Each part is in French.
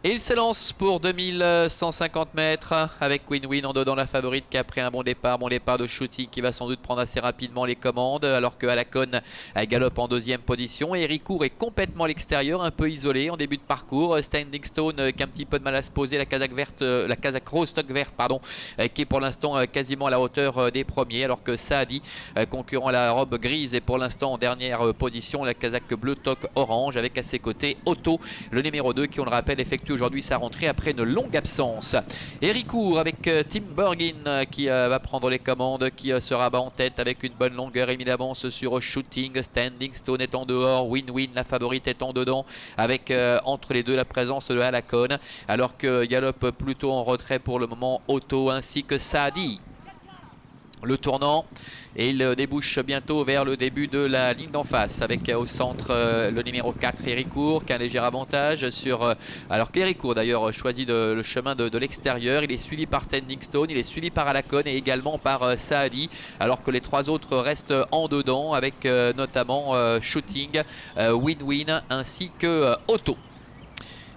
Et il s'élance pour 2150 mètres avec Win-Win en dedans la favorite qui a pris un bon départ de Shooting qui va sans doute prendre assez rapidement les commandes alors que Alacon galope en deuxième position et Ricourt est complètement à l'extérieur, un peu isolé en début de parcours. Standing Stone qui a un petit peu de mal à se poser, la Kazakh verte, la Kazakh Rose stock verte pardon, qui est pour l'instant quasiment à la hauteur des premiers alors que Saadi, concurrent à la robe grise, est pour l'instant en dernière position, la Kazakh bleu toc orange avec à ses côtés Otto, le numéro 2 qui on le rappelle effectue aujourd'hui sa rentrée après une longue absence. Et Ricourt avec Tim Bergin qui va prendre les commandes, qui se rabat en tête avec une bonne longueur et mis d'avance sur Shooting. Standing Stone est en dehors, Win-Win la favorite est en dedans avec entre les deux la présence de Alacon alors que galope plutôt en retrait pour le moment Otto ainsi que Saadi. Le tournant et il débouche bientôt vers le début de la ligne d'en face avec au centre le numéro 4 Héricourt qui a un léger avantage sur alors qu'Héricourt d'ailleurs choisit le chemin de l'extérieur. Il est suivi par Standing Stone, il est suivi par Alacon et également par Saadi alors que les trois autres restent en dedans avec notamment Shooting, Win-Win ainsi que Otto.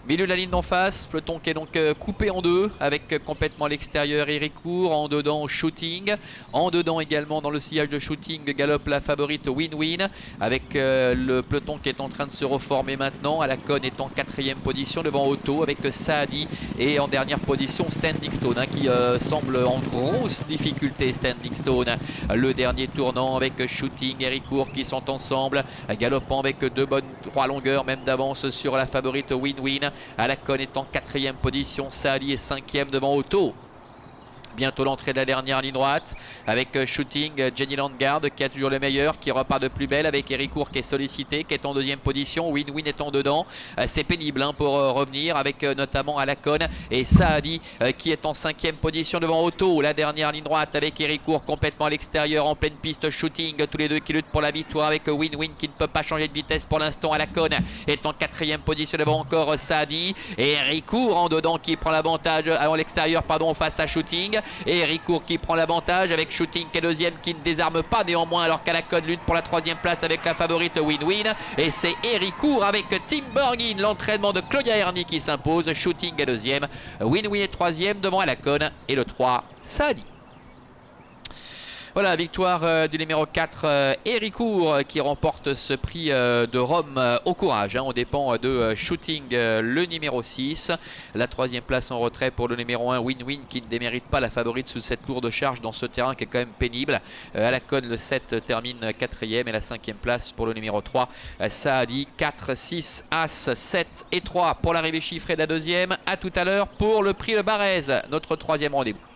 Milieu de la ligne d'en face, peloton qui est donc coupé en deux avec complètement l'extérieur Héricourt, en dedans Shooting, en dedans également dans le sillage de Shooting galope la favorite Win-Win avec le peloton qui est en train de se reformer maintenant. Alacon est en quatrième position devant Otto avec Saadi et en dernière position Standing Stone qui semble en grosse difficulté. Standing Stone, le dernier tournant avec Shooting et Héricourt qui sont ensemble, galopant avec trois longueurs même d'avance sur la favorite Win-Win. Alacon est en quatrième position, Saadi est cinquième devant Otto. Bientôt l'entrée de la dernière ligne droite avec Shooting, Jenny Landgaard qui a toujours le meilleur, qui repart de plus belle avec Héricourt qui est sollicité, qui est en deuxième position, Win-Win est en dedans. C'est pénible pour revenir avec notamment Alacon et Saadi qui est en cinquième position devant Otto. La dernière ligne droite avec Héricourt complètement à l'extérieur en pleine piste. Shooting, tous les deux qui luttent pour la victoire avec Win-Win qui ne peut pas changer de vitesse pour l'instant. Alacon est en quatrième position devant encore Saadi et Héricourt en dedans qui prend l'avantage à l'extérieur face à Shooting. Et Héricourt qui prend l'avantage avec Shooting qui est deuxième, qui ne désarme pas néanmoins alors qu'Alacon lutte pour la troisième place avec la favorite Win-Win. Et c'est Héricourt avec Tim Bergin, l'entraînement de Claudia Erni qui s'impose. Shooting est deuxième, Win-Win est troisième devant Alacon et le 3 Saadi. Voilà, victoire du numéro 4 Héricourt qui remporte ce prix de Rome au courage. On dépend de Shooting, le numéro 6. La troisième place en retrait pour le numéro 1 Win-Win qui ne démérite pas la favorite sous cette lourde charge dans ce terrain qui est quand même pénible. Alacon le 7 termine quatrième et la cinquième place pour le numéro 3 Saadi. 4, 6, As, 7 et 3 pour l'arrivée chiffrée de la deuxième. A tout à l'heure pour le prix de Barèze, notre troisième rendez-vous.